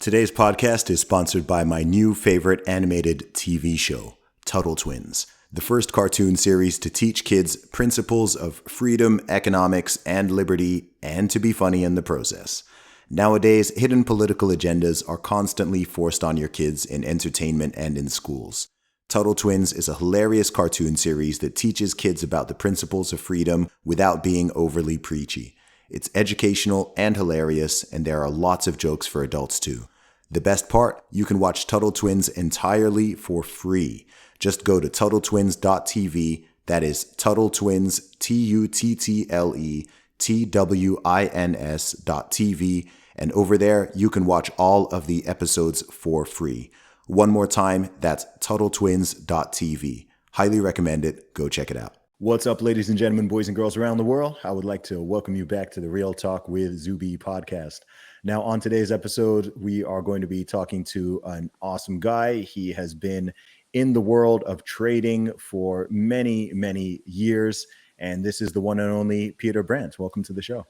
Today's podcast is sponsored by my new favorite animated TV show, Tuttle Twins, the first cartoon series to teach kids principles of freedom, economics, and liberty, and to be funny in the process. Nowadays, hidden political agendas are constantly forced on your kids in entertainment and in schools. Tuttle Twins is a hilarious cartoon series that teaches kids about the principles of freedom without being overly preachy. It's educational and hilarious, and there are lots of jokes for adults too. The best part, you can watch Tuttle Twins entirely for free. Just go to TuttleTwins.tv, that is Tuttle Twins, TuttleTwins.tv, and over there you can watch all of the episodes for free. One more time, that's TuttleTwins.tv. Highly recommend it. Go check it out. What's up, ladies and gentlemen, boys and girls around the world? I would like to welcome you back to the Real Talk with Zuby podcast. Now, on today's episode, we are going to be talking to an awesome guy. He has been in the world of trading for many, many years, and this is the one and only Peter Brandt. Welcome to the show.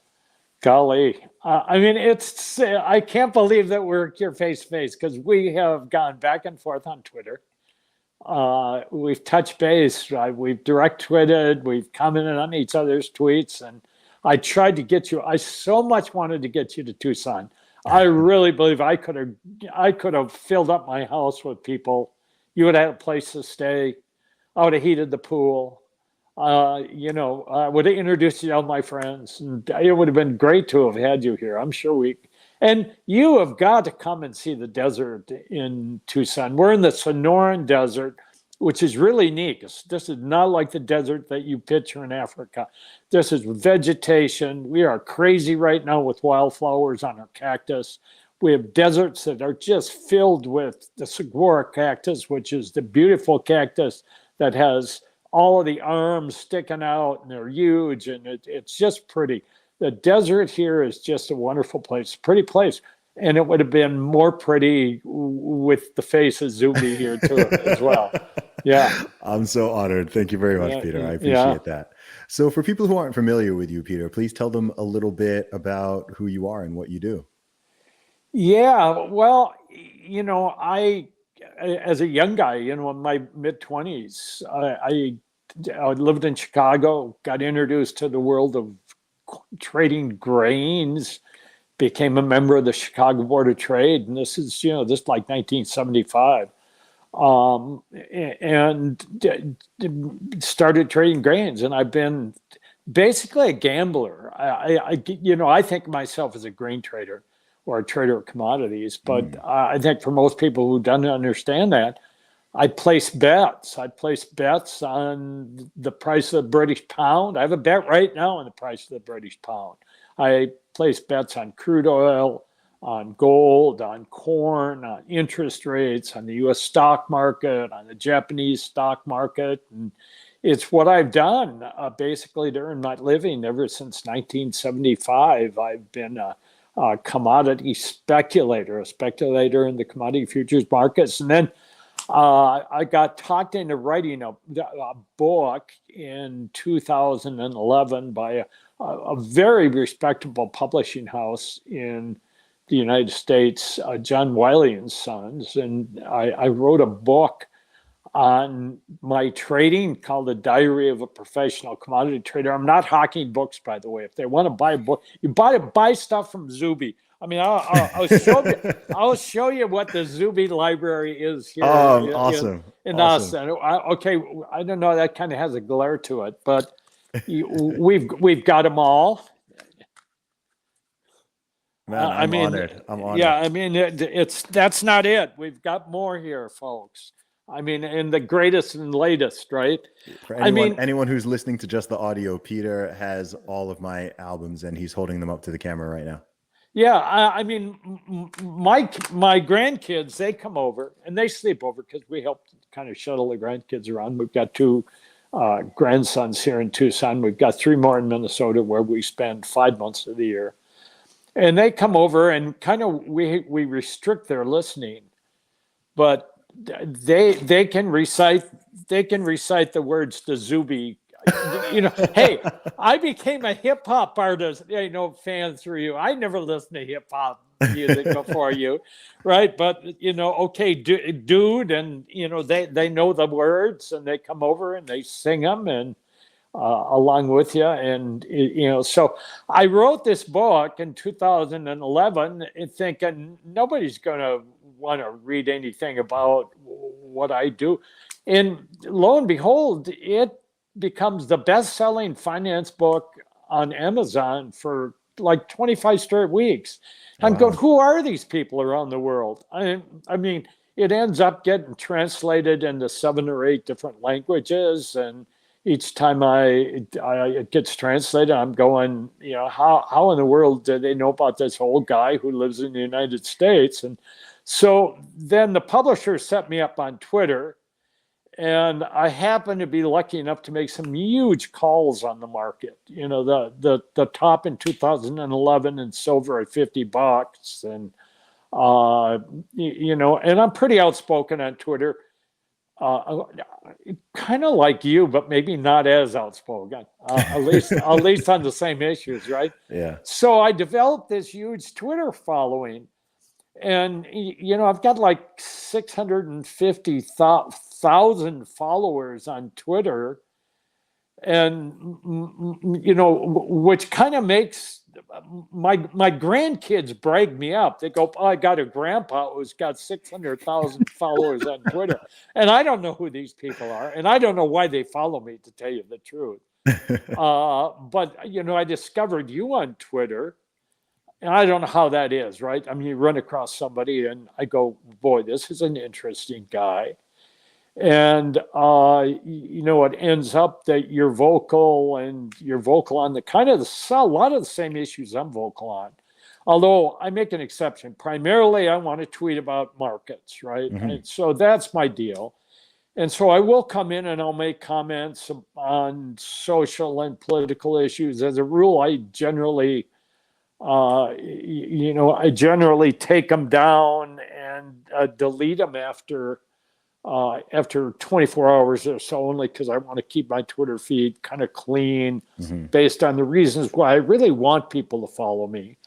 Golly, I can't believe that we're here face to face because we have gone back and forth on Twitter. We've touched base, right? We've direct tweeted, we've commented on each other's tweets, and I tried to get you. I so much wanted to get you to Tucson. I really believe I could have filled up my house with people. You would have had a place to stay. I would have heated the pool. I would have introduced you to all my friends, and it would have been great to have had you here. I'm sure and you have got to come and see the desert in Tucson. We're in the Sonoran Desert, which is really neat. This is not like the desert that you picture in Africa. This is vegetation. We are crazy right now with wildflowers on our cactus. We have deserts that are just filled with the saguaro cactus, which is the beautiful cactus that has all of the arms sticking out, and they're huge, and it's just pretty. The desert here is just a wonderful place, pretty place. And it would have been more pretty with the face of Zuby here too as well. Yeah. I'm so honored. Thank you very much, Peter. I appreciate that. So for people who aren't familiar with you, Peter, please tell them a little bit about who you are and what you do. Yeah, well, I as a young guy, in my mid-20s, I lived in Chicago, got introduced to the world of trading grains, became a member of the Chicago Board of Trade, and this is like 1975, and started trading grains. And I've been basically a gambler. I think of myself as a grain trader or a trader of commodities, but I think for most people who don't understand that, I place bets. I place bets on the price of the British pound. I have a bet right now on the price of the British pound. I place bets on crude oil, on gold, on corn, on interest rates, on the U.S. stock market, on the Japanese stock market. And it's what I've done basically to earn my living ever since 1975. I've been a commodity speculator, a speculator in the commodity futures markets. And then I got talked into writing a book in 2011 by a very respectable publishing house in the United States, John Wiley and Sons. And I wrote a book on my trading called The Diary of a Professional Commodity Trader. I'm not hawking books, by the way. If they want to buy a book, you buy stuff from Zuby. I mean, I'll show you what the Zuby library is here. Awesome. In Austin. Okay, I don't know. That kind of has a glare to it, but we've got them all. Man, I'm honored. Yeah, I mean, that's not it. We've got more here, folks. I mean, and the greatest and latest, right? For anyone who's listening to just the audio, Peter has all of my albums, and he's holding them up to the camera right now. Yeah, I mean, my grandkids, they come over and they sleep over because we help kind of shuttle the grandkids around. We've got 2 grandsons here in Tucson. We've got 3 more in Minnesota, where we spend 5 months of the year. And they come over and kind of we restrict their listening, but they can recite the words to Zuby. Hey, I became a hip hop artist, fan through you. I never listened to hip hop music before you, right? But okay, dude, and they know the words, and they come over and they sing them, and along with you, and so I wrote this book in 2011, thinking nobody's going to want to read anything about what I do, and lo and behold, it becomes the best-selling finance book on Amazon for like 25 straight weeks. I'm Wow. going, who are these people around the world? I mean, it ends up getting translated into 7 or 8 different languages, and each time it gets translated, I'm going, how in the world do they know about this old guy who lives in the United States? And so then the publisher set me up on Twitter, and I happened to be lucky enough to make some huge calls on the market. The top in 2011 in silver at $50, and and I'm pretty outspoken on Twitter. Kind of like you, but maybe not as outspoken. At least on the same issues, right? Yeah. So I developed this huge Twitter following, and I've got like 650,000 followers on Twitter, and which kind of makes my grandkids brag me up. They go, "Oh, I got a grandpa who's got 600,000 followers on Twitter," and I don't know who these people are, and I don't know why they follow me, to tell you the truth. But I discovered you on Twitter, and I don't know how that is, right? I mean, you run across somebody, and I go, "Boy, this is an interesting guy." And it ends up that you're vocal, and you're vocal on a lot of the same issues I'm vocal on. Although I make an exception. Primarily, I want to tweet about markets, right? Mm-hmm. And so that's my deal. And so I will come in and I'll make comments on social and political issues. As a rule, I generally take them down and delete them after 24 hours or so, only because I want to keep my Twitter feed kind of clean, Mm-hmm. based on the reasons why I really want people to follow me.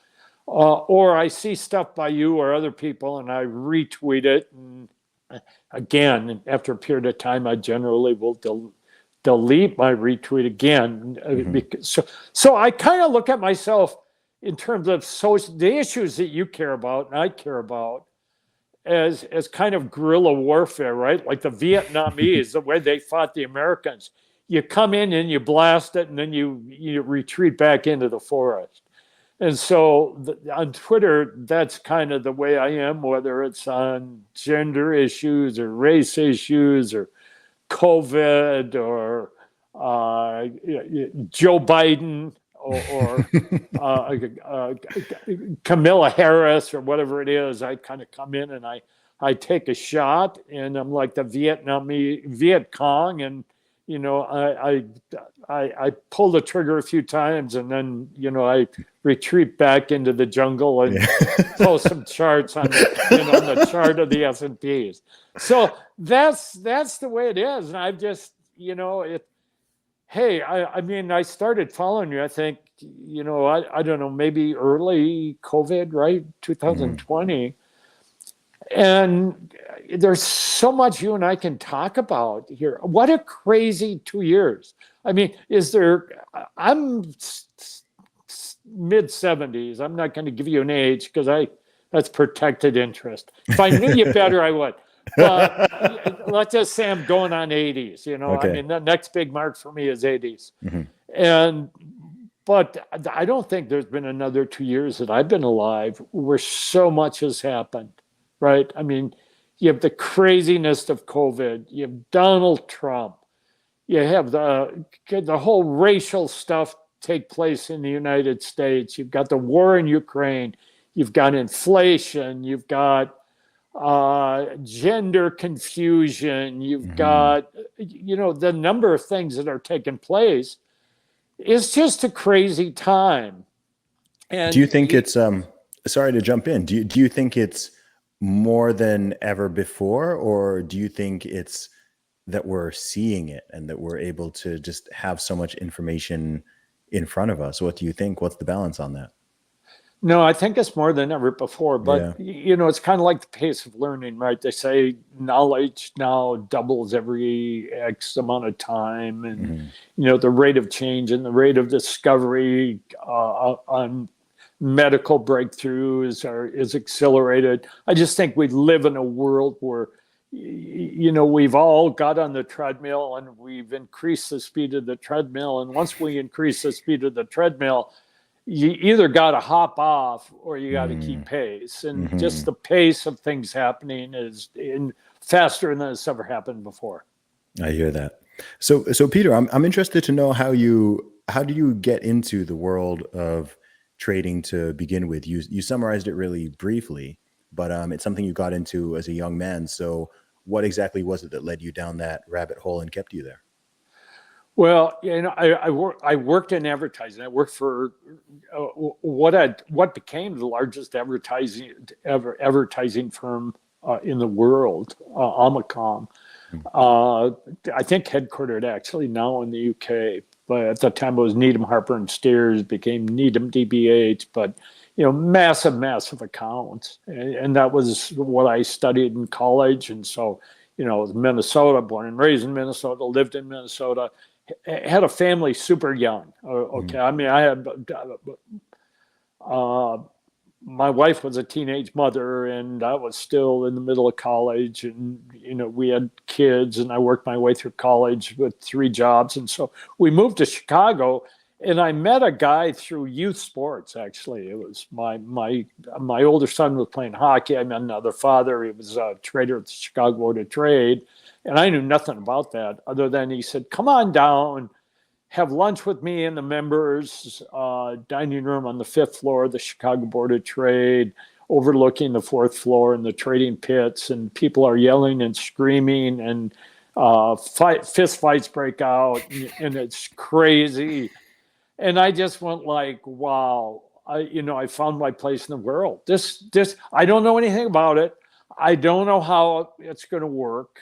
Or I see stuff by you or other people and I retweet it. And again, after a period of time, I generally will delete my retweet again. Mm-hmm. So I kind of look at myself in terms of the issues that you care about and I care about, as kind of guerrilla warfare, right? Like the Vietnamese, the way they fought the Americans. You come in and you blast it, and then you retreat back into the forest. And so on Twitter, that's kind of the way I am, whether it's on gender issues or race issues or COVID or Joe Biden or Camilla Harris or whatever it is. I kind of come in and I take a shot, and I'm like the Viet Cong, and I pull the trigger a few times, and then I retreat back into the jungle and post some charts on the chart of the S&Ps. So that's the way it is, and I've just Hey, I mean, I started following you, I think, I don't know, maybe early COVID, right? 2020. And there's so much you and I can talk about here. What a crazy 2 years. I mean, I'm mid 70s. I'm not going to give you an age because that's protected interest. If I knew you better, I would. But let's just say I'm going on 80s. Okay. I mean, the next big mark for me is 80s. Mm-hmm. But I don't think there's been another 2 years that I've been alive where so much has happened, right? I mean, you have the craziness of COVID. You have Donald Trump. You have the whole racial stuff take place in the United States. You've got the war in Ukraine. You've got inflation. You've got gender confusion. You've got, the number of things that are taking place. It's just a crazy time. And do you think it's sorry to jump in. Do you think it's more than ever before, or do you think it's that we're seeing it and that we're able to just have so much information in front of us? What do you think? What's the balance on that? No, I think it's more than ever before, but Yeah. it's kind of like the pace of learning, right? They say knowledge now doubles every X amount of time, and Hmm. the rate of change and the rate of discovery on medical breakthroughs is accelerated. I just think we live in a world where we've all got on the treadmill and we've increased the speed of the treadmill, and once we increase the speed of the treadmill, you either got to hop off or you got to keep pace. And just Hmm. the pace of things happening is faster than it's ever happened before. I hear that. So Peter, I'm interested to know how do you get into the world of trading to begin with? You summarized it really briefly, but it's something you got into as a young man. So what exactly was it that led you down that rabbit hole and kept you there? Well, I worked in advertising. I worked for what became the largest advertising firm in the world, Omnicom. I think headquartered actually now in the UK, but at the time it was Needham Harper and Steers, became Needham DBH, but massive accounts, and that was what I studied in college. And so, it was Minnesota, born and raised in Minnesota, lived in Minnesota, had a family super young. Okay, I mean, I had uh, my wife was a teenage mother, and I was still in the middle of college, and we had kids, and I worked my way through college with 3 jobs. And so we moved to Chicago, and I met a guy through youth sports. Actually, it was my older son was playing hockey. I met another father. He was a trader at the Chicago Board of Trade, and I knew nothing about that other than he said, "Come on down, have lunch with me in the members dining room on the 5th floor of the Chicago Board of Trade, overlooking the 4th floor and the trading pits, and people are yelling and screaming, and fist fights break out, and it's crazy." And I just went like, wow, I found my place in the world. This I don't know anything about it. I don't know how it's going to work,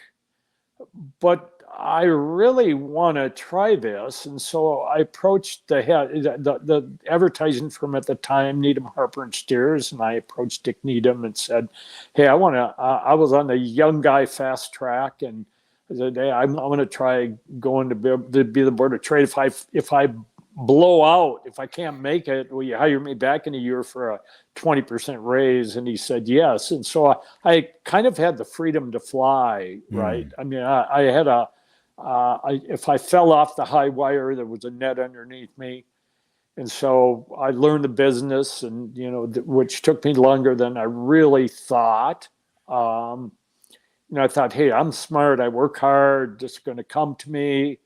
but I really want to try this. And so I approached the advertising firm at the time, Needham Harper and Steers, and I approached Dick Needham and said, "Hey, I want to." I was on the young guy fast track, and I said, "Hey, I'm going to try going to be the board of trade. If I blow out, if I can't make it, will you hire me back in a year for a 20% raise?" And he said yes. And so I kind of had the freedom to fly, right? I mean, I had if I fell off the high wire, there was a net underneath me. And so I learned the business, and, which took me longer than I really thought. Um, I thought, hey, I'm smart. I work hard. It's going to come to me.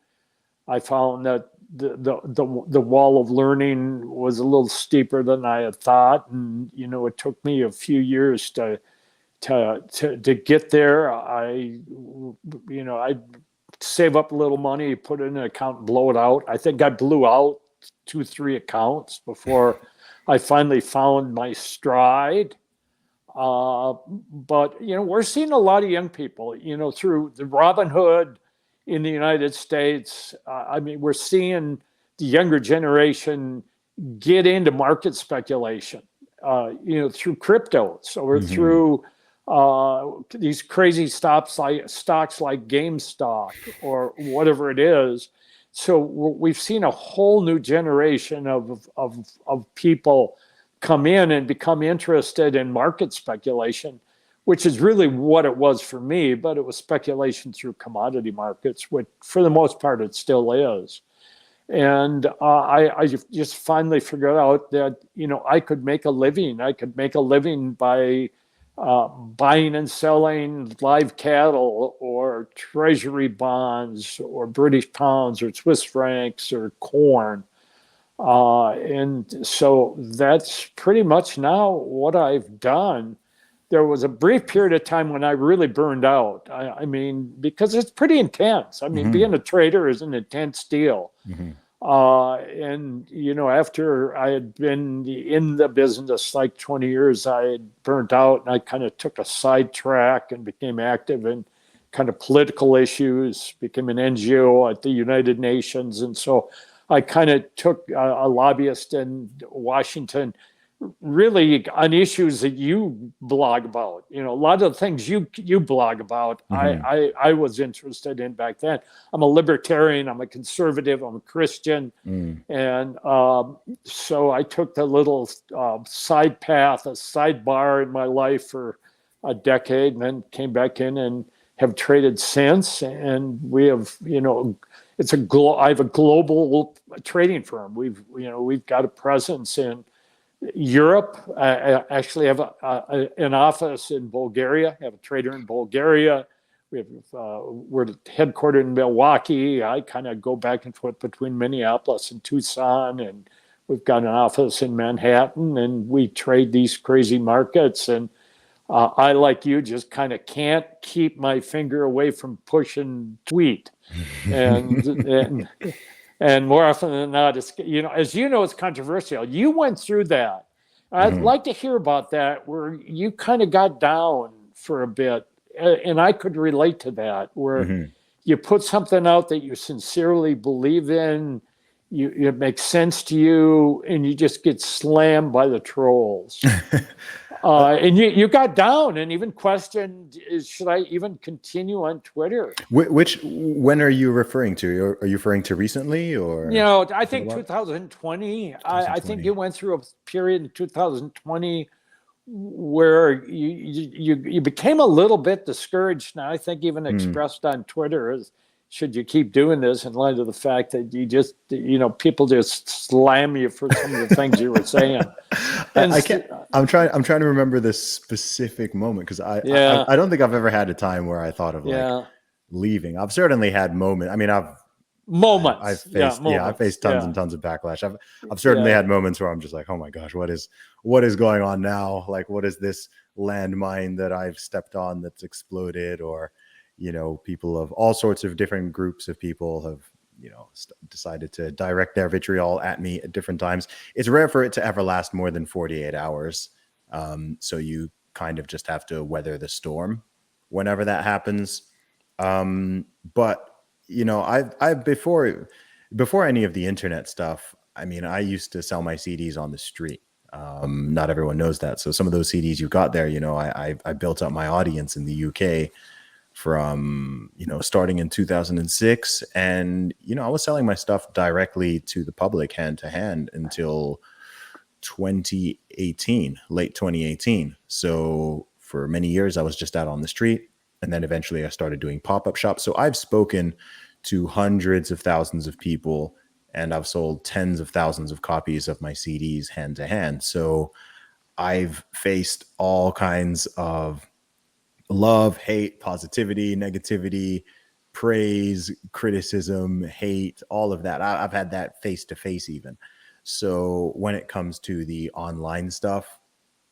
I found that the wall of learning was a little steeper than I had thought, and it took me a few years to get there. I save up a little money, put it in an account, and blow it out. I think I blew out 2, 3 accounts before I finally found my stride. But we're seeing a lot of young people, through the Robinhood in the United States. I mean, we're seeing the younger generation get into market speculation, through cryptos or Hmm. through these crazy stocks like GameStop or whatever it is. So we've seen a whole new generation of people come in and become interested in market speculation, which is really what it was for me, but it was speculation through commodity markets, which for the most part it still is. And I just finally figured out that I could make a living. I could make a living by buying and selling live cattle or treasury bonds or British pounds or Swiss francs or corn. And so that's pretty much now what I've done. There was a brief period of time when I really burned out. I mean, because it's pretty intense. I mean, Hmm. being a trader is an intense deal. Hmm. And after I had been in the business like 20 years, I had burnt out, and I kind of took a sidetrack and became active in kind of political issues, became an NGO at the United Nations. And so I kind of took a lobbyist in Washington, really on issues that you blog about. A lot of the things you blog about, Mm-hmm. I was interested in back then. I'm a libertarian, I'm a conservative, I'm a Christian. Mm. And so I took the little side path, a sidebar in my life for a decade, and then came back in and have traded since. And we have, I have a global trading firm. We've got a presence in Europe. I actually have an office in Bulgaria. I have a trader in Bulgaria. We're headquartered in Milwaukee. I kind of go back and forth between Minneapolis and Tucson, and we've got an office in Manhattan, and we trade these crazy markets. And I, like you, just kind of can't keep my finger away from pushing tweet. And more often than not, it's, as you know, it's controversial. You went through that. I'd Mm-hmm. like to hear about that, where you kind of got down for a bit, and I could relate to that, where Mm-hmm. you put something out that you sincerely believe in, it makes sense to you, and you just get slammed by the trolls. And you got down and even questioned, should I even continue on Twitter? When are you referring to? Are you referring to recently or? I think 2020, I think you went through a period in 2020 where you became a little bit discouraged. Now, I think even expressed on Twitter is, should you keep doing this, in light of the fact that you just, people just slam you for some of the things you were saying. And I can't. I'm trying to remember this specific moment, because I don't think I've ever had a time where I thought of like leaving. I've certainly had moments. I mean, I've faced tons and tons of backlash. I've certainly had moments where I'm just like, oh my gosh, what is going on now? Like, what is this landmine that I've stepped on that's exploded? Or, people of all sorts of different groups of people have, decided to direct their vitriol at me at different times. It's rare for it to ever last more than 48 hours. So you kind of just have to weather the storm whenever that happens. But I've before any of the internet stuff, I mean, I used to sell my CDs on the street. Not everyone knows that. So some of those CDs you got there, I built up my audience in the UK from, starting in 2006. And, I was selling my stuff directly to the public, hand to hand, until 2018, late 2018. So for many years, I was just out on the street. And then eventually I started doing pop-up shops. So I've spoken to hundreds of thousands of people, and I've sold tens of thousands of copies of my CDs hand to hand. So I've faced all kinds of love, hate, positivity, negativity, praise, criticism, hate, all of that. I've had that face to face even. So when it comes to the online stuff,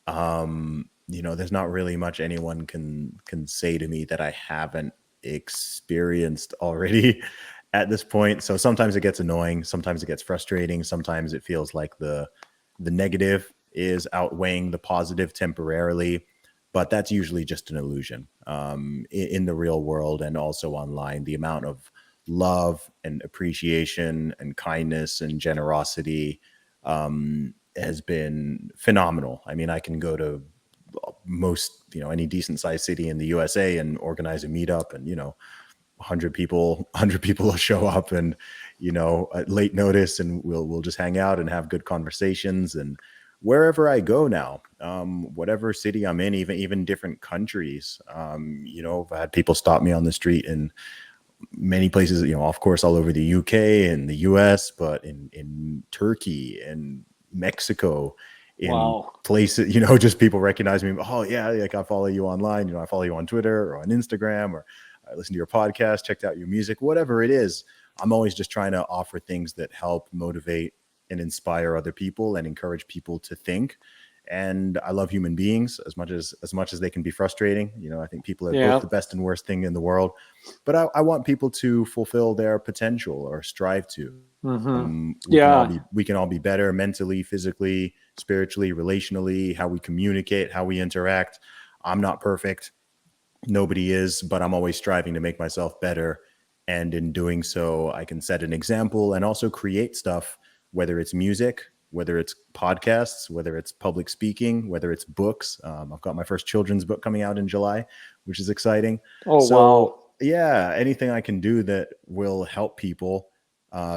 there's not really much anyone can say to me that I haven't experienced already at this point. So sometimes it gets annoying, sometimes it gets frustrating, sometimes it feels like the negative is outweighing the positive temporarily, but that's usually just an illusion. In the real world and also online, the amount of love and appreciation and kindness and generosity has been phenomenal. I mean, I can go to most, any decent sized city in the USA and organize a meetup, and 100 people will show up, and at late notice, and we'll just hang out and have good conversations. And wherever I go now, whatever city I'm in, even different countries, I've had people stop me on the street in many places, of course, all over the UK and the US, but in Turkey and Mexico, in places, just people recognize me. Oh yeah, like I follow you online, I follow you on Twitter or on Instagram, or I listen to your podcast, checked out your music, whatever it is. I'm always just trying to offer things that help motivate and inspire other people and encourage people to think. And I love human beings as much as they can be frustrating. I think people are both the best and worst thing in the world, but I want people to fulfill their potential, or strive to. We can all be better mentally, physically, spiritually, relationally, how we communicate, how we interact. I'm not perfect. Nobody is, but I'm always striving to make myself better. And in doing so, I can set an example and also create stuff, whether it's music, whether it's podcasts, whether it's public speaking, whether it's books. I've got my first children's book coming out in July, which is exciting. Oh, So wow. yeah, anything I can do that will help people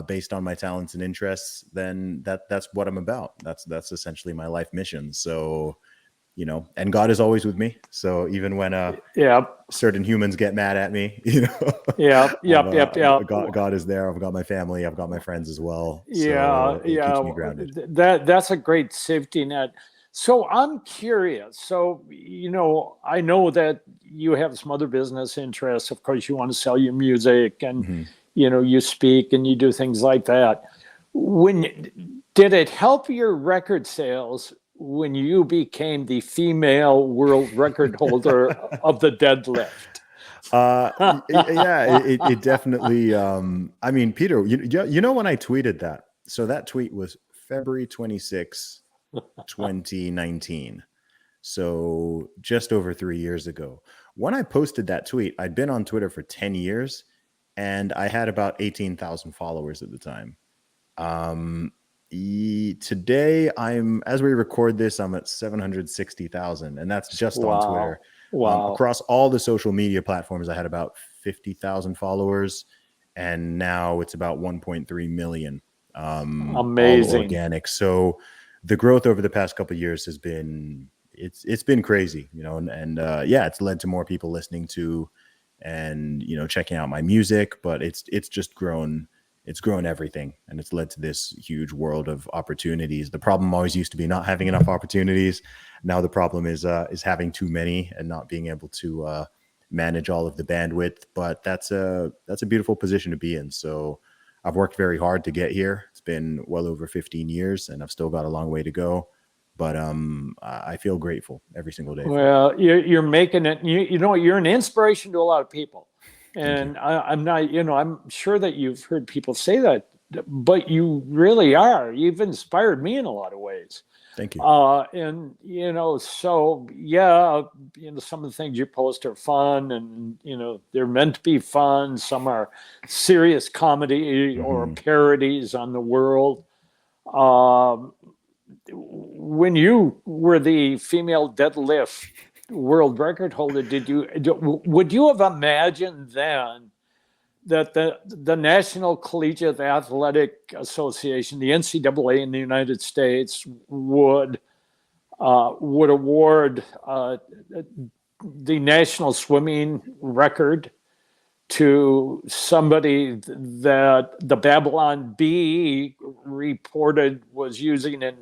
based on my talents and interests, then that's what I'm about. That's essentially my life mission. So, you know, and God is always with me. So even when Yep. certain humans get mad at me, you know, Yep. God is there. I've got my family. I've got my friends as well. Yeah, So it keeps yeah. me grounded. That's a great safety net. So I'm curious. So, I know that you have some other business interests. Of course, you want to sell your music and, Mm-hmm. you speak and you do things like that. Did it help your record sales when you became the female world record holder of the deadlift? Yeah, it definitely. I mean, Peter, you know when I tweeted that. So that tweet was February 26, 2019. So just over 3 years ago. When I posted that tweet, I'd been on Twitter for 10 years and I had about 18,000 followers at the time. Today, as we record this, I'm at 760,000, and that's just on Twitter. Wow. Wow. Across all the social media platforms, I had about 50,000 followers, and now it's about 1.3 million, all Amazing. organic. So the growth over the past couple of years has been it's been crazy, you know, and yeah, it's led to more people listening to and checking out my music, but it's just grown. It's grown everything, and it's led to this huge world of opportunities. The problem always used to be not having enough opportunities. Now the problem is having too many and not being able to manage all of the bandwidth. But that's a beautiful position to be in. So I've worked very hard to get here. It's been well over 15 years, and I've still got a long way to go. But I feel grateful every single day. Well, you're making it. You're an inspiration to a lot of people, and I'm not. I'm sure that you've heard people say that, but you really are. You've inspired me in a lot of ways. Thank you. And so yeah, some of the things you post are fun, and they're meant to be fun. Some are serious comedy or parodies on the world. When you were the female deadlift world record holder, would you have imagined then that the National Collegiate Athletic Association, the NCAA in the United States, would award the national swimming record to somebody that the Babylon Bee reported was using a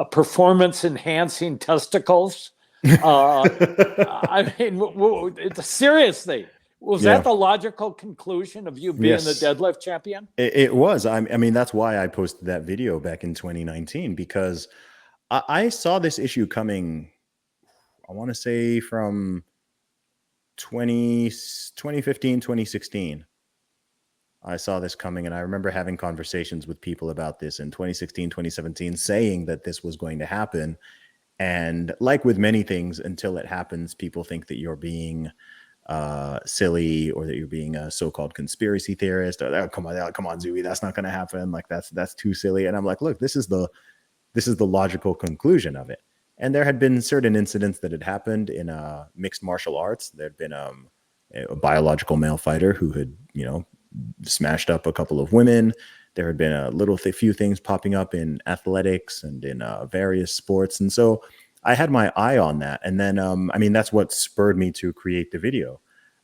performance enhancing testicles? I mean, seriously, was that the logical conclusion of you being the deadlift champion? It was. I mean, that's why I posted that video back in 2019, because I saw this issue coming, I want to say from 2015, 2016. I saw this coming, and I remember having conversations with people about this in 2016, 2017, saying that this was going to happen. And like with many things, until it happens, people think that you're being silly, or that you're being a so-called conspiracy theorist, or come on, Zuby, that's not going to happen. Like that's too silly. And I'm like, look, this is the logical conclusion of it. And there had been certain incidents that had happened in mixed martial arts. There'd been a biological male fighter who had, smashed up a couple of women. There had been a few things popping up in athletics and in various sports. And so I had my eye on that. And then, that's what spurred me to create the video.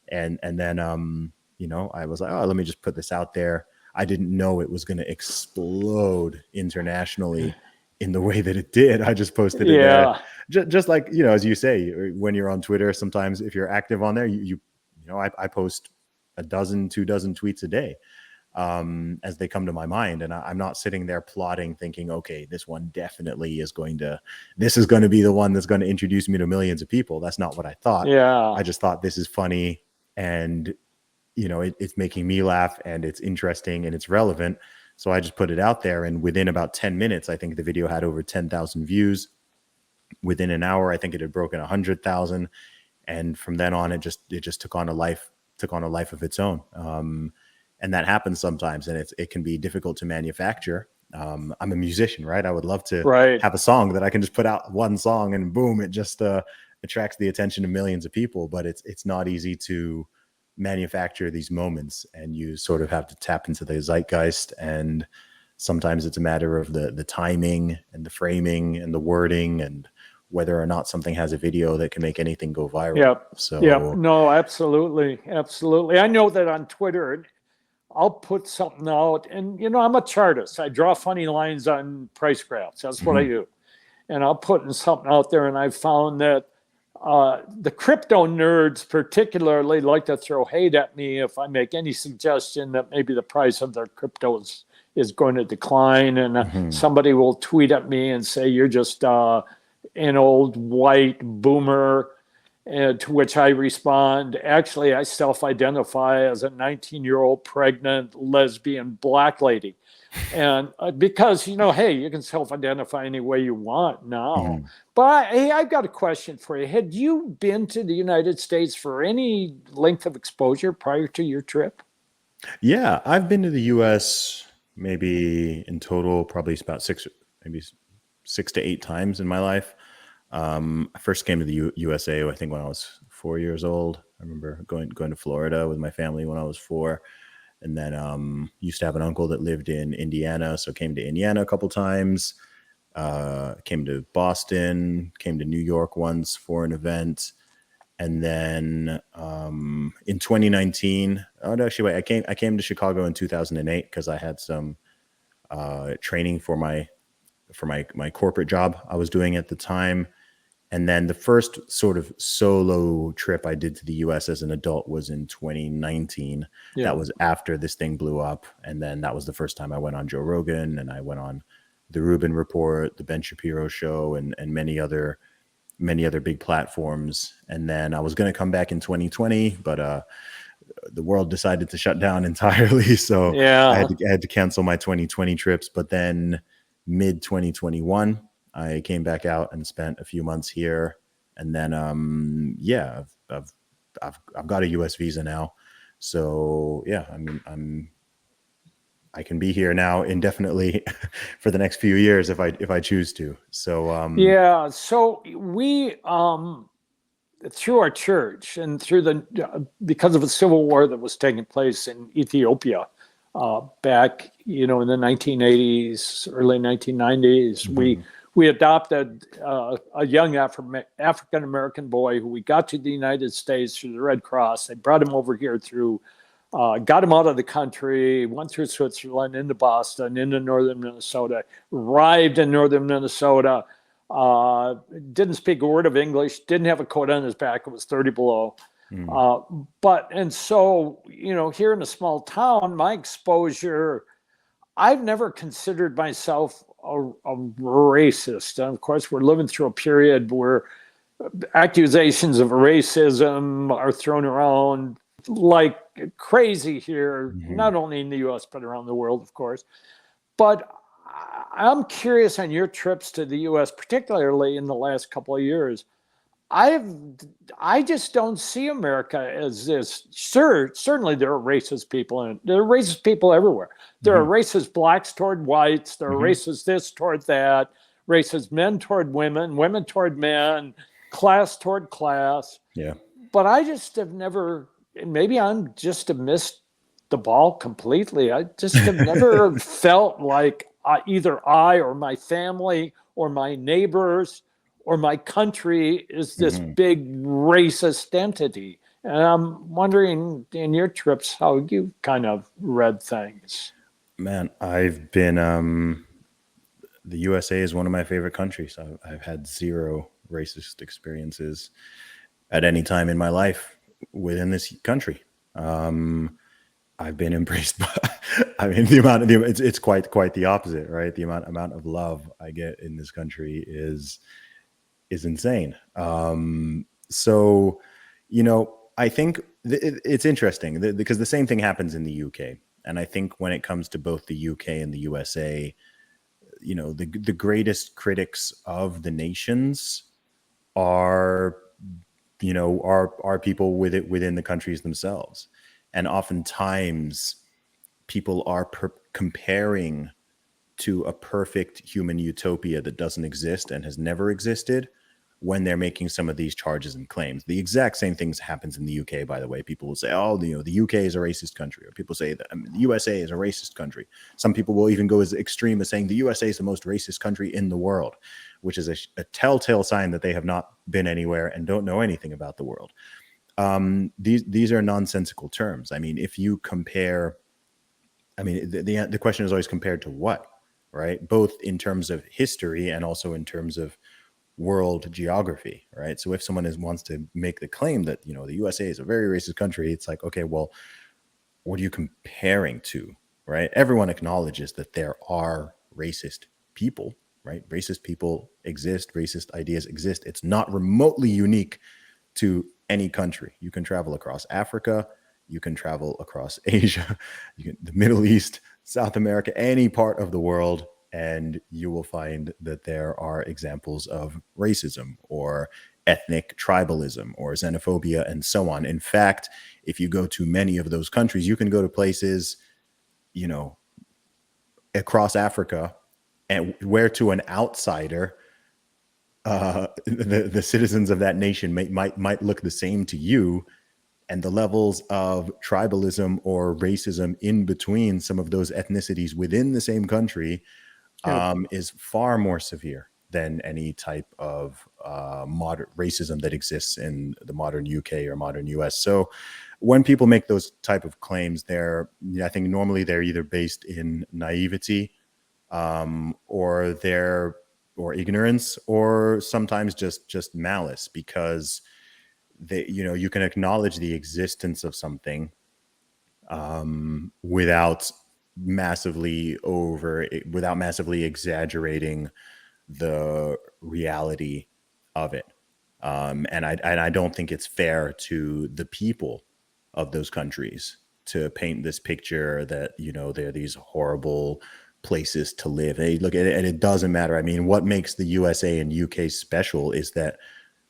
And then, I was like, oh, let me just put this out there. I didn't know it was going to explode internationally in the way that it did. I just posted it there. Just like, as you say, when you're on Twitter, sometimes if you're active on there, I post 24 tweets a day as they come to my mind. And I'm not sitting there plotting, thinking, okay, this one definitely is going to be the one that's going to introduce me to millions of people. That's not what I thought. Yeah. I just thought this is funny, and, it's making me laugh, and it's interesting, and it's relevant. So I just put it out there, and within about 10 minutes, I think the video had over 10,000 views. Within an hour, I think it had broken 100,000. And from then on, it just took on a life of its own. And that happens sometimes, and it can be difficult to manufacture. I'm a musician, right? I would love to Right. have a song that I can just put out one song and boom, it just attracts the attention of millions of people. But it's not easy to manufacture these moments, and you sort of have to tap into the zeitgeist. And sometimes it's a matter of the timing and the framing and the wording and whether or not something has a video that can make anything go viral. Yep. So Yep. No, absolutely. Absolutely. I know that on Twitter, I'll put something out, and I'm a chartist. I draw funny lines on price graphs. That's what I do. And I'll put something out there, and I've found that the crypto nerds particularly like to throw hate at me if I make any suggestion that maybe the price of their cryptos is going to decline. And somebody will tweet at me and say, you're just an old white boomer. And to which I respond, actually, I self-identify as a 19-year-old pregnant lesbian black lady. And because, hey, you can self-identify any way you want now. But hey, I've got a question for you. Had you been to the United States for any length of exposure prior to your trip? Yeah, I've been to the US maybe in total, probably about maybe 6 to 8 times in my life. I first came to the USA, I think, when I was 4 years old. I remember going to Florida with my family when I was 4. And then used to have an uncle that lived in Indiana, so came to Indiana a couple times. Came to Boston, came to New York once for an event. And then in 2019, oh no, actually, wait, I came to Chicago in 2008 because I had some training for my corporate job I was doing at the time. And then the first sort of solo trip I did to the US as an adult was in 2019. Yeah. That was after this thing blew up. And then that was the first time I went on Joe Rogan, and I went on the Rubin Report, the Ben Shapiro Show, and many other big platforms. And then I was going to come back in 2020, but the world decided to shut down entirely. So Yeah. I had to cancel my 2020 trips. But then mid 2021, I came back out and spent a few months here. And then, yeah, I've got a US visa now. So yeah, I mean, I can be here now indefinitely for the next few years if I choose to. So yeah. So we through our church and through because of a civil war that was taking place in Ethiopia back, in the 1980s, early 1990s, we adopted a young African American boy who we got to the United States through the Red Cross. They brought him over here got him out of the country, went through Switzerland, into Boston, into northern Minnesota, arrived in northern Minnesota, didn't speak a word of English, didn't have a coat on his back, it was 30 below. And so, here in a small town, my exposure, I've never considered myself a racist. And of course, we're living through a period where accusations of racism are thrown around like crazy here, not only in the US, but around the world, of course. But I'm curious on your trips to the US, particularly in the last couple of years. I just don't see America as this. Certainly there are racist people, and there are racist people everywhere. There are racist blacks toward whites. There are racist this toward that. Racist men toward women, women toward men, class toward class. yeah. But I just have never. Maybe I'm just have missed the ball completely. I just have never felt like either I or my family or my neighbors or my country is this big racist entity. And I'm wondering in your trips how you kind of read things. Man, I've been, the USA is one of my favorite countries. I've had zero racist experiences at any time in my life within this country. I've been embraced by, it's quite the opposite, right? The amount of love I get in this country is insane. So, I think it's interesting because the same thing happens in the UK. And I think when it comes to both the UK and the USA, the greatest critics of the nations are people within the countries themselves. And oftentimes people are comparing to a perfect human utopia that doesn't exist and has never existed when they're making some of these charges and claims. The exact same things happens in the UK, by the way. People will say, oh, the UK is a racist country, or people say that the USA is a racist country. Some people will even go as extreme as saying the USA is the most racist country in the world, which is a telltale sign that they have not been anywhere and don't know anything about the world. These are nonsensical terms. I mean, if you compare, I mean, the question is always compared to what, right? Both in terms of history and also in terms of world geography, right? So if someone wants to make the claim that, the USA is a very racist country, it's like, okay, well, what are you comparing to, right? Everyone acknowledges that there are racist people, right? Racist people exist, racist ideas exist. It's not remotely unique to any country. You can travel across Africa, you can travel across Asia, the Middle East, South America, any part of the world, and you will find that there are examples of racism or ethnic tribalism or xenophobia and so on. In fact, if you go to many of those countries, you can go to places, across Africa, and where to an outsider, the citizens of that nation might look the same to you, and the levels of tribalism or racism in between some of those ethnicities within the same country is far more severe than any type of modern racism that exists in the modern UK or modern US. So when people make those type of claims, I think normally they're either based in naivety or ignorance, or sometimes just malice, because you can acknowledge the existence of something without massively exaggerating the reality of it. And I don't think it's fair to the people of those countries to paint this picture that, they're these horrible places to live. Hey, look at it, and it doesn't matter. I mean, what makes the USA and UK special is that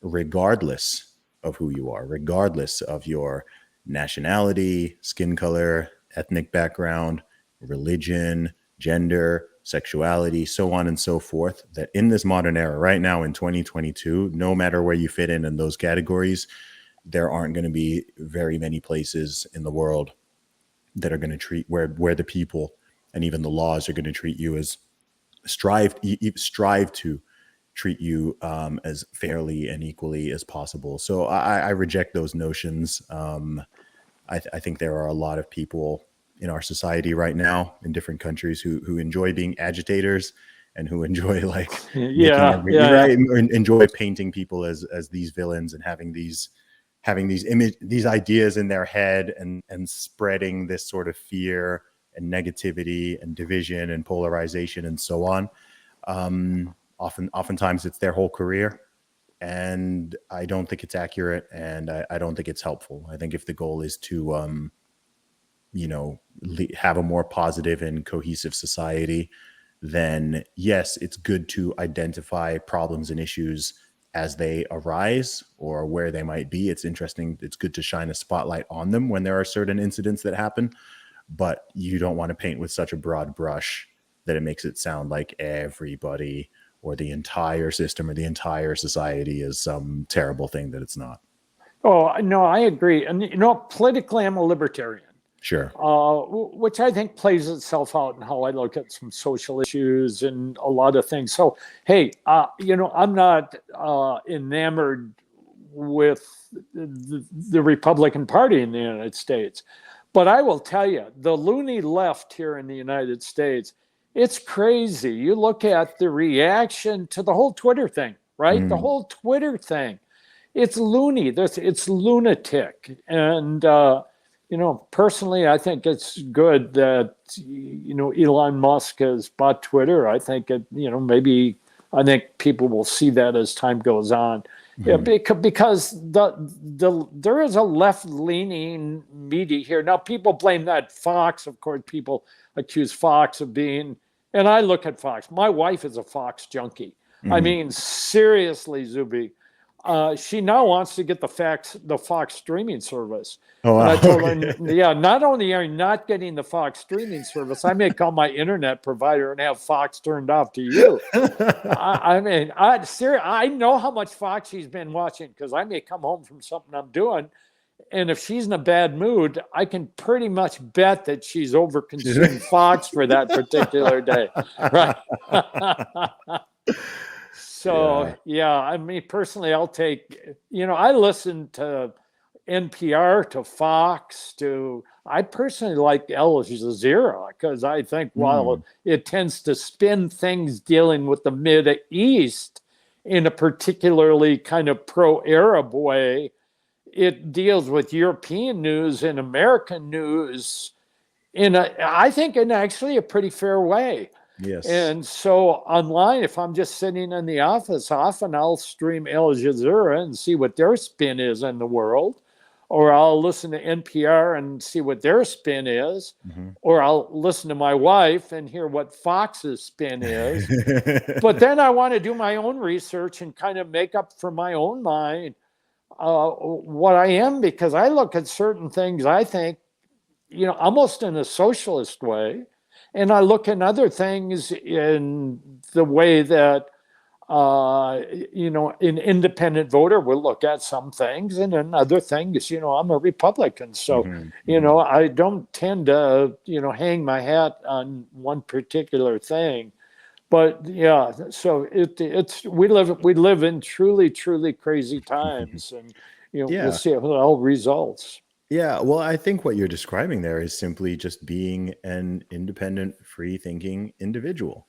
regardless of who you are, regardless of your nationality, skin color, ethnic background, religion, gender, sexuality, so on and so forth, that in this modern era, right now in 2022, no matter where you fit in those categories, there aren't going to be very many places in the world that are going to treat where the people and even the laws are going to treat you as strive to treat you as fairly and equally as possible. So I reject those notions. I think there are a lot of people in our society right now in different countries who enjoy being agitators and who enjoy enjoy painting people as these villains and having these ideas in their head and spreading this sort of fear and negativity and division and polarization and so on. Oftentimes it's their whole career, and I don't think it's accurate, and I don't think it's helpful. I think if the goal is to have a more positive and cohesive society, then yes, it's good to identify problems and issues as they arise or where they might be. It's interesting. It's good to shine a spotlight on them when there are certain incidents that happen, but you don't want to paint with such a broad brush that it makes it sound like everybody or the entire system or the entire society is some terrible thing that it's not. Oh, no, I agree. And, politically, I'm a libertarian. Sure. Which I think plays itself out in how I look at some social issues and a lot of things. So, hey, I'm not enamored with the Republican Party in the United States. But I will tell you, the loony left here in the United States, it's crazy. You look at the reaction to the whole Twitter thing, right? The whole Twitter thing. It's loony. It's lunatic. And, personally, I think it's good that, Elon Musk has bought Twitter. I think I think people will see that as time goes on. Yeah, because there is a left-leaning media here. Now, people blame that Fox. Of course, people accuse Fox of being, and I look at Fox. My wife is a Fox junkie. I mean, seriously, Zuby. She now wants to get the Fox streaming service. Oh, And wow. I told Okay. her, yeah, not only are you not getting the Fox streaming service, I may call my internet provider and have Fox turned off to you. I mean, I know how much Fox she's been watching, because I may come home from something I'm doing, and if she's in a bad mood, I can pretty much bet that she's overconsumed Fox for that particular day, right? So, Yeah. yeah, I mean, personally, I'll take, I listen to NPR, to Fox, I personally like Al Jazeera, because I think while it tends to spin things dealing with the Mid East in a particularly kind of pro-Arab way, it deals with European news and American news I think in actually a pretty fair way. Yes. And so online, if I'm just sitting in the office, often I'll stream Al Jazeera and see what their spin is in the world, or I'll listen to NPR and see what their spin is, or I'll listen to my wife and hear what Fox's spin is. But then I want to do my own research and kind of make up for my own mind what I am, because I look at certain things, I think, almost in a socialist way. And I look at other things in the way that, an independent voter will look at some things, and in other things, I'm a Republican. So, I don't tend to, hang my hat on one particular thing. But yeah, so we live in truly, truly crazy times, and we'll Yeah. see how it all results. Yeah, well, I think what you're describing there is simply just being an independent, free-thinking individual,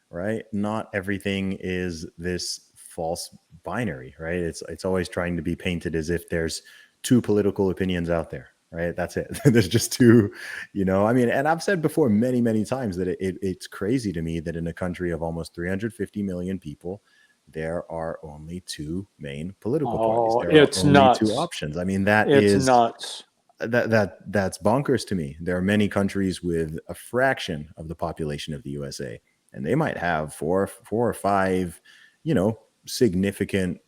right? Not everything is this false binary, right? It's always trying to be painted as if there's two political opinions out there, right? That's it. There's just two, I mean, and I've said before many, many times that it's crazy to me that in a country of almost 350 million people, there are only two main political parties. Oh, There are it's only two nuts. options. I mean, It's nuts. that's bonkers to me. There are many countries with a fraction of the population of the USA, and they might have four or five, significant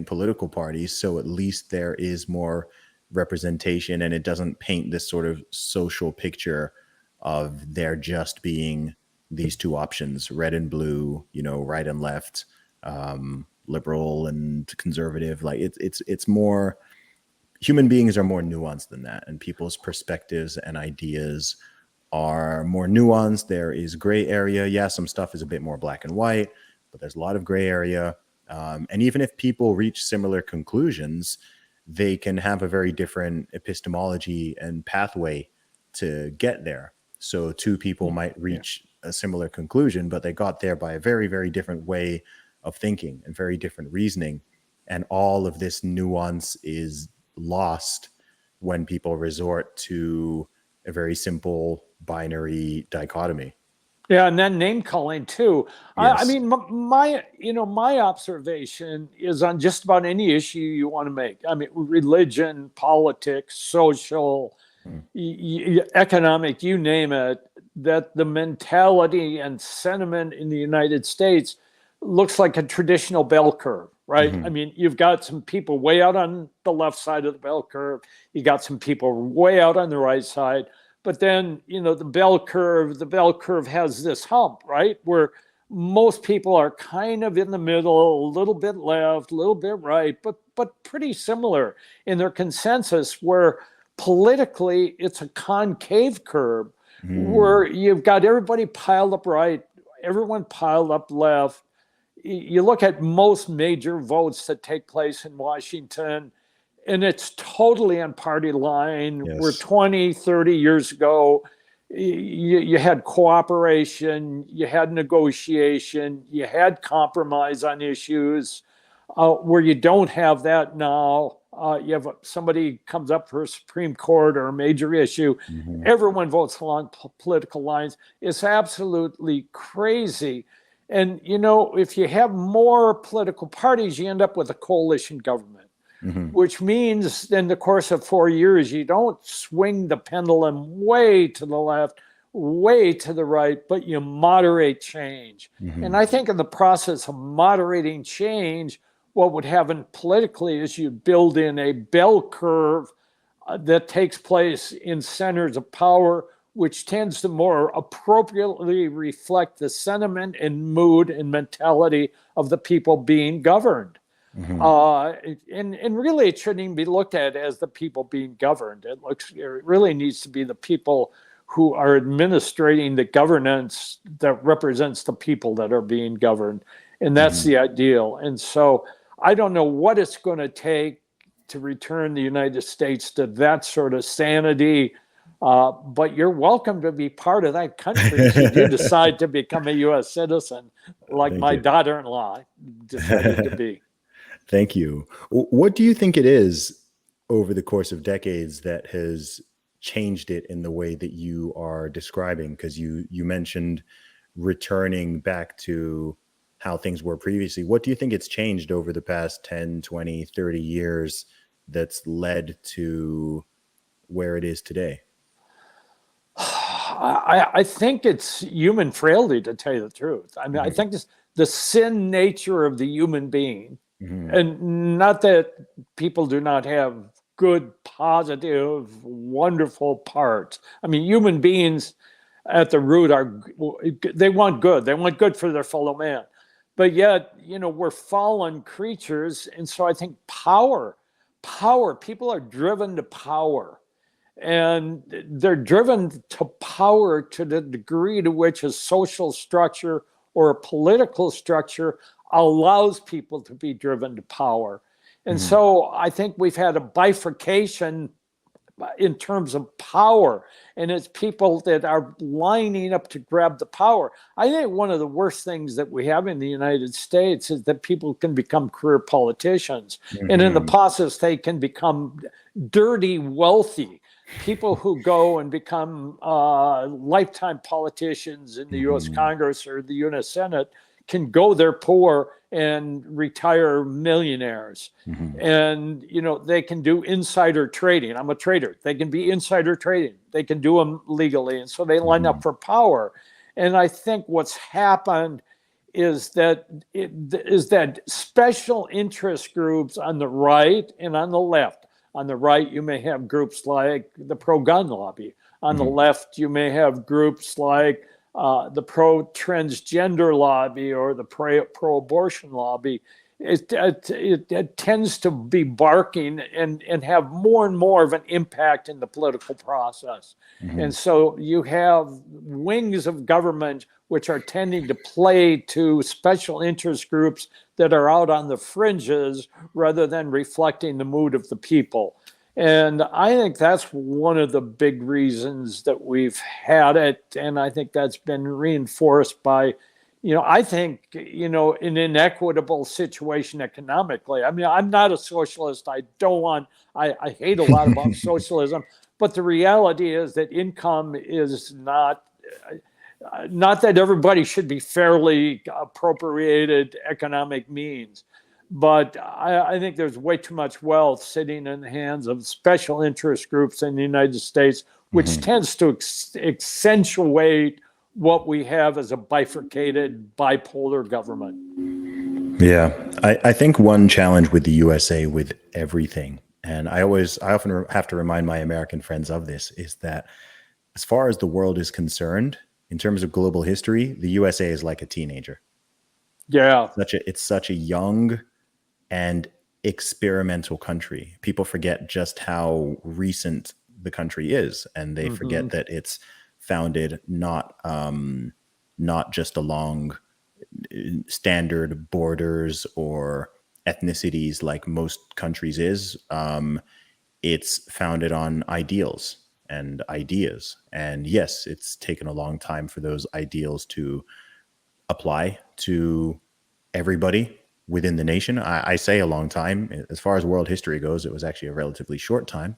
political parties. So at least there is more representation, and it doesn't paint this sort of social picture of there just being these two options, red and blue, right and left, liberal and conservative. Like it's more. Human beings are more nuanced than that, and people's perspectives and ideas are more nuanced. There is gray area. Yeah, some stuff is a bit more black and white, but there's a lot of gray area. And even if people reach similar conclusions, they can have a very different epistemology and pathway to get there. So two people might reach a similar conclusion, but they got there by a very, very different way of thinking and very different reasoning. And all of this nuance is lost when people resort to a very simple binary dichotomy. Yeah, and then name calling too. I Yes. mean, my observation is on just about any issue you want to make. I mean, religion, politics, social, economic, you name it. That the mentality and sentiment in the United States looks like a traditional bell curve, right? I mean, you've got some people way out on the left side of the bell curve. You got some people way out on the right side. But then, the bell curve has this hump, right? Where most people are kind of in the middle, a little bit left, a little bit right, but pretty similar in their consensus, where politically it's a concave curve where you've got everybody piled up right, everyone piled up left. You look at most major votes that take place in Washington, and it's totally on party line. Yes. Where 20, 30 years ago, you had cooperation, you had negotiation, you had compromise on issues, where you don't have that now. You have somebody comes up for a Supreme Court or a major issue, everyone votes along political lines. It's absolutely crazy. And, if you have more political parties, you end up with a coalition government. Which means in the course of 4 years, you don't swing the pendulum way to the left, way to the right, but you moderate change. And I think in the process of moderating change, what would happen politically is you build in a bell curve that takes place in centers of power, which tends to more appropriately reflect the sentiment and mood and mentality of the people being governed. And really, it shouldn't even be looked at as the people being governed. It really needs to be the people who are administrating the governance that represents the people that are being governed. And that's the ideal. And so I don't know what it's going to take to return the United States to that sort of sanity. But you're welcome to be part of that country should you decide to become a U.S. citizen, like Thank my you. daughter-in-law decided to be. Thank you. What do you think it is over the course of decades that has changed it in the way that you are describing? Because you mentioned returning back to how things were previously. What do you think it's changed over the past 10, 20, 30 years that's led to where it is today? I think it's human frailty, to tell you the truth. I mean, I think it's the sin nature of the human being. And not that people do not have good, positive, wonderful parts. I mean, human beings at the root they want good. They want good for their fellow man. But yet, we're fallen creatures. And so I think power, people are driven to power. And they're driven to power to the degree to which a social structure or a political structure allows people to be driven to power. And so I think we've had a bifurcation in terms of power, and it's people that are lining up to grab the power. I think one of the worst things that we have in the United States is that people can become career politicians, and in the process they can become dirty wealthy. People who go and become lifetime politicians in the U.S. Congress or the U.S. Senate can go there poor and retire millionaires. And, they can do insider trading. I'm a trader. They can be insider trading. They can do them legally. And so they line up for power. And I think what's happened is that special interest groups on the right and on the left. On the right, you may have groups like the pro-gun lobby. On the left, you may have groups like the pro-transgender lobby or the pro-abortion lobby. It tends to be barking and have more and more of an impact in the political process. And so you have wings of government which are tending to play to special interest groups that are out on the fringes rather than reflecting the mood of the people. And I think that's one of the big reasons that we've had it. And I think that's been reinforced by, I think, an inequitable situation economically. I mean, I'm not a socialist. I hate a lot about socialism. But the reality is that income is not that everybody should be fairly appropriated economic means. But I think there's way too much wealth sitting in the hands of special interest groups in the United States, which tends to accentuate what we have as a bifurcated, bipolar government. Yeah, I think one challenge with the USA with everything, and I often have to remind my American friends of this, is that as far as the world is concerned, in terms of global history, the USA is like a teenager. Yeah. It's such a young and experimental country. People forget just how recent the country is, and they forget that it's founded not just along standard borders or ethnicities like most countries is. It's founded on ideals and ideas. And yes, it's taken a long time for those ideals to apply to everybody within the nation. I say a long time. As far as world history goes, it was actually a relatively short time.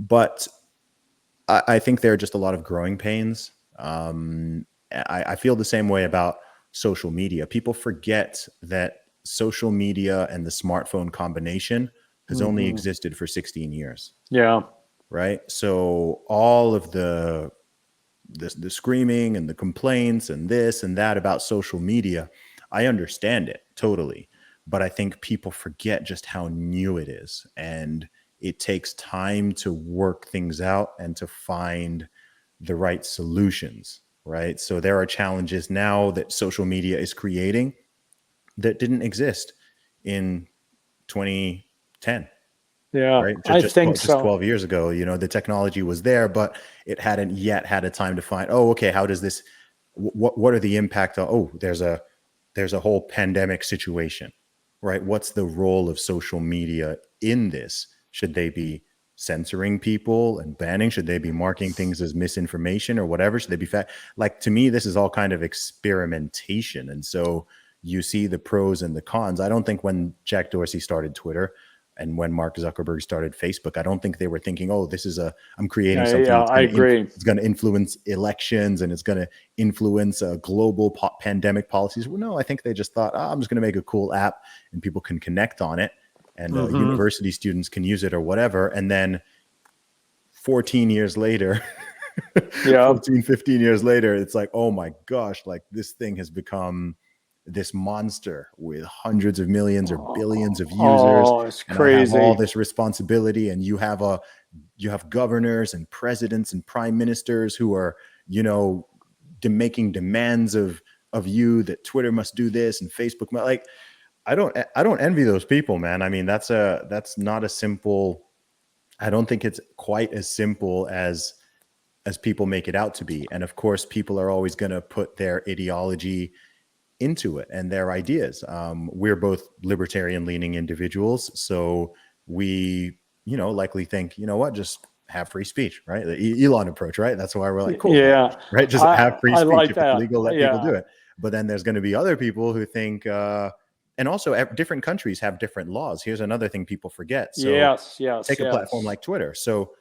But I think there are just a lot of growing pains. I feel the same way about social media. People forget that social media and the smartphone combination has only existed for 16 years. Yeah. Right. So all of the screaming and the complaints and this and that about social media, I understand it totally. but I think people forget just how new it is, and it takes time to work things out and to find the right solutions, right? So there are challenges now that social media is creating that didn't exist in 2010, Yeah, right? I think Just so. 12 years ago, the technology was there, but it hadn't yet had a time to find, oh, okay, how does this, what are the impact of, oh, there's a whole pandemic situation, right? What's the role of social media in this? Should they be censoring people and banning? Should they be marking things as misinformation or whatever? Should they be like, to me, this is all kind of experimentation. And so you see the pros and the cons. I don't think when Jack Dorsey started Twitter and when Mark Zuckerberg started Facebook, I don't think they were thinking, oh, I'm creating something Yeah, that's I going to agree. it's going to influence elections and it's going to influence global pandemic policies. Well, no, I think they just thought, I'm just going to make a cool app and people can connect on it and university students can use it or whatever. And then 14 years later, Yeah. 14, 15 years later, it's like, oh my gosh, like this thing has become this monster with hundreds of millions or billions of users. Oh, it's And I have all crazy. this responsibility, and you have governors and presidents and prime ministers who are, making demands of you that Twitter must do this and Facebook must, like, I don't envy those people, man. I mean, that's not a simple, I don't think it's quite as simple as people make it out to be. And of course, people are always going to put their ideology into it and their ideas. We're both libertarian leaning individuals. So we, likely think, what, just have free speech, right? The Elon approach, right? That's why we're like, cool, Yeah, right? Just have free I speech. like If it's that. legal, let people do Yeah. it. But then there's going to be other people who think, and also different countries have different laws. Here's another thing people forget. So Yes. take a platform like Twitter. So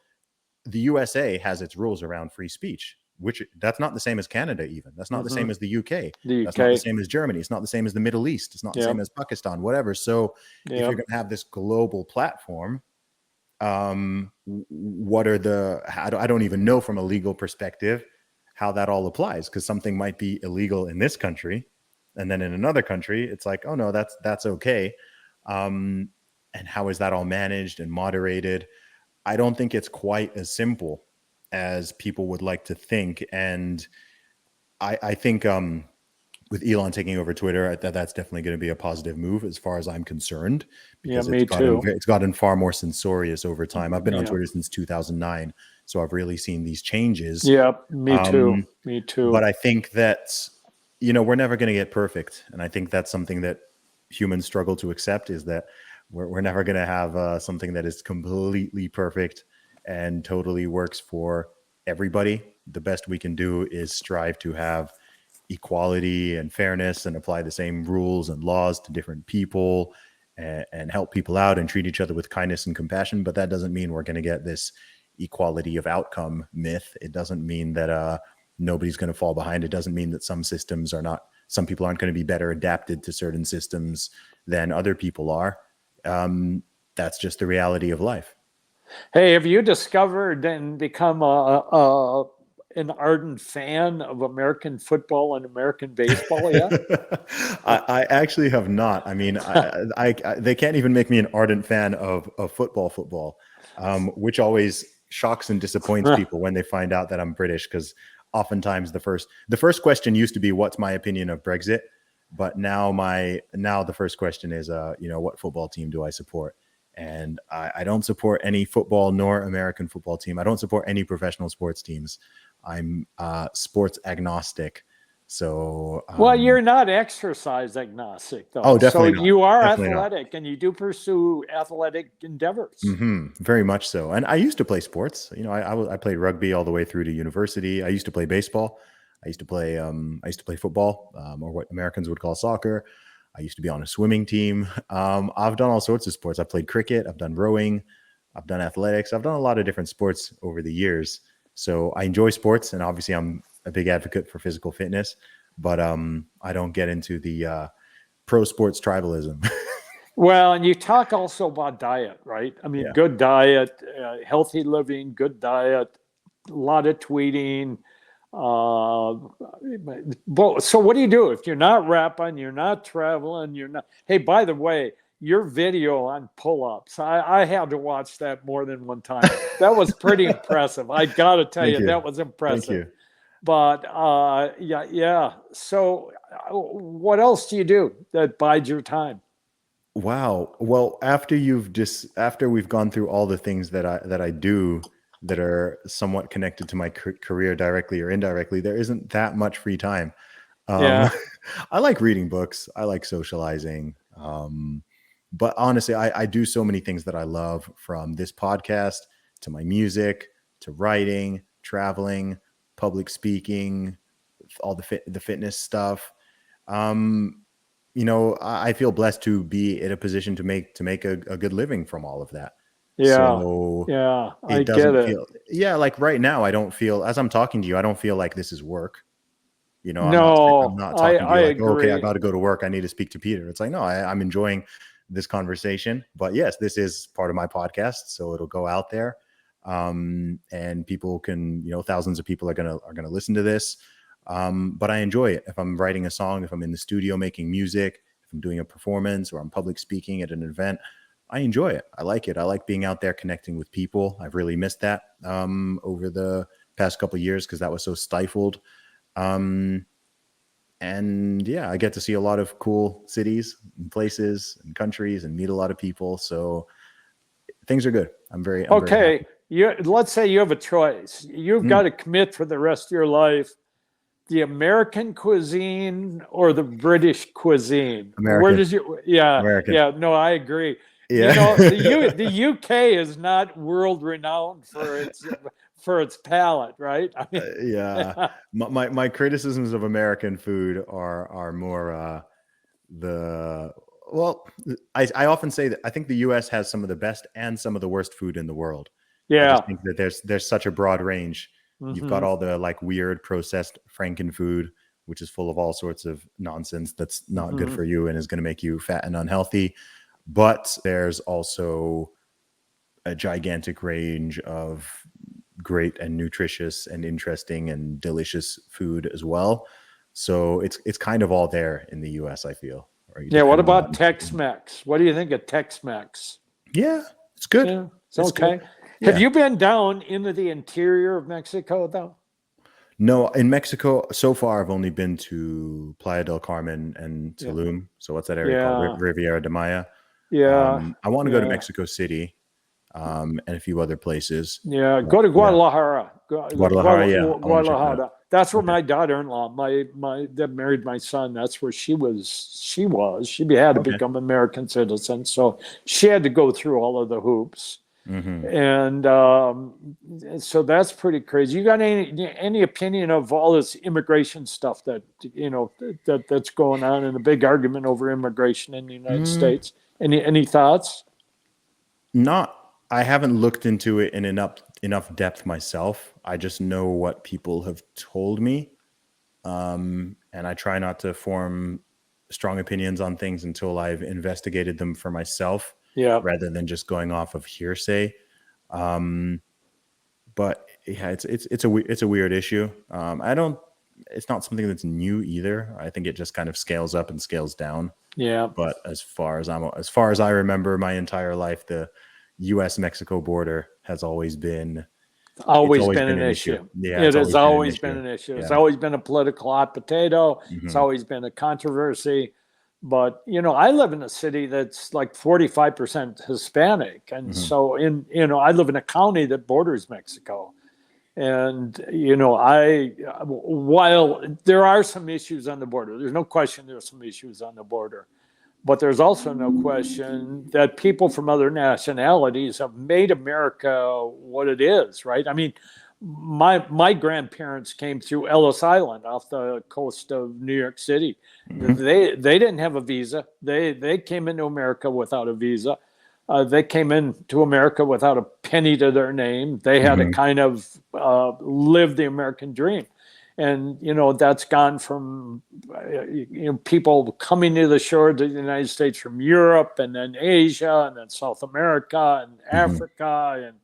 the USA has its rules around free speech, which that's not the same as Canada. Even that's not the same as the UK. The That's not the UK. same as Germany. It's not the same as the Middle East. It's not the Yeah. same as Pakistan, whatever. So if Yeah. you're going to have this global platform, what are I don't even know from a legal perspective how that all applies, because something might be illegal in this country and then in another country it's like, oh no, that's okay. And how is that all managed and moderated? I don't think it's quite as simple as people would like to think. And I think with Elon taking over Twitter, that's definitely going to be a positive move as far as I'm concerned, because Yeah, me too. it's gotten far more censorious over time. I've been on Yeah. Twitter since 2009, so I've really seen these changes. Yeah, me too. Me too. But I think that, we're never going to get perfect. And I think that's something that humans struggle to accept, is that we're never going to have something that is completely perfect and totally works for everybody. The best we can do is strive to have equality and fairness and apply the same rules and laws to different people, and help people out and treat each other with kindness and compassion. But that doesn't mean we're going to get this equality of outcome myth. It doesn't mean that nobody's going to fall behind. It doesn't mean that some people aren't going to be better adapted to certain systems than other people are. That's just the reality of life. Hey, have you discovered and become an ardent fan of American football and American baseball yet? I actually have not. I mean, they can't even make me an ardent fan of football, which always shocks and disappoints people when they find out that I'm British, because oftentimes the first question used to be, what's my opinion of Brexit? But now the first question is, what football team do I support? And I don't support any football nor American football team. I don't support any professional sports teams. I'm sports agnostic. So, well, you're not exercise agnostic, though. Oh, definitely so not. you are Definitely athletic, and you do pursue athletic endeavors. Very much so. And I used to play sports. I played rugby all the way through to university. I used to play baseball. I used to play football, or what Americans would call soccer. I used to be on a swimming team. I've done all sorts of sports. I've played cricket. I've done rowing. I've done athletics. I've done a lot of different sports over the years. So I enjoy sports, and obviously I'm a big advocate for physical fitness, but I don't get into the pro sports tribalism. Well, and you talk also about diet, right? I mean, good diet, healthy living, good diet, a lot of tweeting. But so what do you do if you're not rapping, you're not traveling, you're not? Hey, by the way, your video on pull-ups, I had to watch that more than one time. That was pretty impressive. I got to tell Thank you, you. that was Thank impressive. you. But yeah. So what else do you do that bides your time? Wow. Well, after we've gone through all the things that I do that are somewhat connected to my career directly or indirectly, there isn't that much free time. Um, Yeah. I like reading books. I like socializing. But honestly, I do so many things that I love, from this podcast to my music to writing, traveling, public speaking, all the fitness stuff. Um, I feel blessed to be in a position to make a good living from all of that. Yeah. So Yeah. I it get doesn't it. feel, yeah, like right now, I don't feel, as I'm talking to you, I don't feel like this is work. I'm No, not talking to I you like, oh, okay, I agree. got to go to work. I need to speak to Peter. It's like, no, I'm enjoying this conversation, but yes, this is part of my podcast. So it'll go out there. And people can, thousands of people are going to listen to this. But I enjoy it. If I'm writing a song, if I'm in the studio making music, if I'm doing a performance or I'm public speaking at an event, I enjoy it. I like it. I like being out there connecting with people. I've really missed that over the past couple of years because that was so stifled. And yeah, I get to see a lot of cool cities and places and countries and meet a lot of people. So things are good. I'm very happy. Okay, let's say you have a choice. You've got Mm, to commit for the rest of your life: the American cuisine or the British cuisine. Where American, does you? Yeah, American. yeah. No, I agree. You Yeah. know, the UK is not world renowned for its palate, right? I mean, Yeah. My criticisms of American food are more the well, I often say that I think the US has some of the best and some of the worst food in the world. I just yeah. think that there's such a broad range. You've got Hmm. all the like weird processed Franken food, which is full of all sorts of nonsense that's not good Hmm. for you and is going to make you fat and unhealthy. But there's also a gigantic range of great and nutritious and interesting and delicious food as well. So it's kind of all there in the US, I feel, or Yeah. What depending about on. Tex-Mex? What do you think of Tex-Mex? Yeah, it's good. Yeah, it's It's good. okay. Have Yeah. you been down into the interior of Mexico though? No, in Mexico so far I've only been to Playa del Carmen and Yeah. Tulum. So what's that area called? Yeah. Riviera de Maya. Yeah. I want to go to Yeah. Mexico City, and a few other places. Yeah. But Go to yeah, Guadalajara. Guadalajara. Yeah, I want to check that out. Guadalajara. That's where Okay. my daughter-in-law, that married my son. That's where she was. She had to Okay. become American citizen, so she had to go through all of the hoops. Hmm. And so that's pretty crazy. You got any opinion of all this immigration stuff that's going on, and a big argument over immigration in the United Mm, States? Any thoughts? not. I haven't looked into it in enough depth myself. I just know what people have told me, and I try not to form strong opinions on things until I've investigated them for myself, Yeah, rather than just going off of hearsay. Um, but yeah, it's a weird issue. I don't. It's not something that's new either. I think it just kind of scales up and scales down. yeah. But as far as I remember, my entire life, the U.S. Mexico border has always been. It's Always always been been an an issue. issue. Yeah, It it's has always been an always been issue. an issue. It's Yeah. always been a political hot potato. It's Hmm. always been a controversy. But I live in a city that's like 45% Hispanic, and Hmm. so I live in a county that borders Mexico. And while there are some issues on the border, there's no question there's some issues on the border. But there's also no question that people from other nationalities have made America what it is, right? I mean, my grandparents came through Ellis Island off the coast of New York City. Hmm. They didn't have a visa. They came into America without a visa. They came into America without a penny to their name. They had to Hmm. kind of live the American dream. And that's gone from people coming to the shores of the United States from Europe, and then Asia, and then South America, and Hmm. Africa, and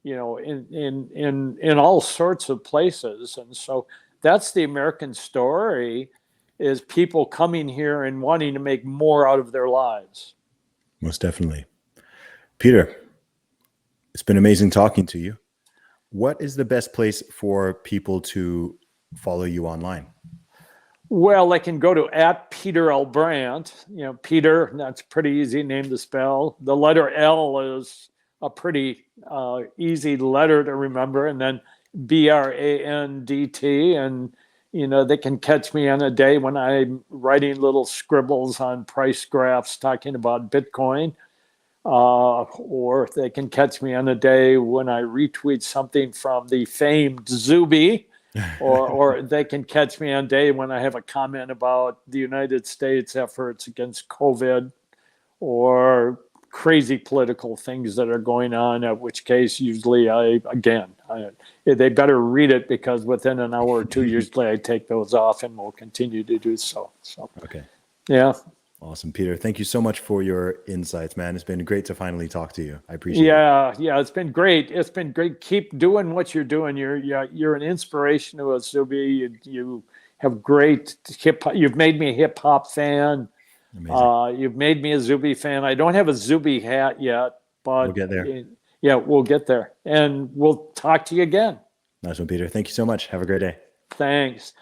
in all sorts of places. And so that's the American story, is people coming here and wanting to make more out of their lives. Most definitely. Peter, it's been amazing talking to you. What is the best place for people to follow you online? Well, they can go to @Peter L. Brandt. Peter, that's a pretty easy name to spell. The letter L is a pretty easy letter to remember. And then Brandt. And, they can catch me on a day when I'm writing little scribbles on price graphs talking about Bitcoin. Or they can catch me on a day when I retweet something from the famed Zuby. or they can catch me on a day when I have a comment about the United States efforts against COVID or crazy political things that are going on, at which case usually they better read it, because within an hour or two, usually I take those off and will continue to do so. Okay. Yeah. Awesome, Peter. Thank you so much for your insights, man. It's been great to finally talk to you. I appreciate it. Yeah, it's been great. It's been great. Keep doing what you're doing. You're an inspiration to us, Zuby. You have great you've made me a hip hop fan. Amazing. You've made me a Zuby fan. I don't have a Zuby hat yet, but We'll get there. Yeah, we'll get there. And we'll talk to you again. Nice one, Peter. Thank you so much. Have a great day. Thanks.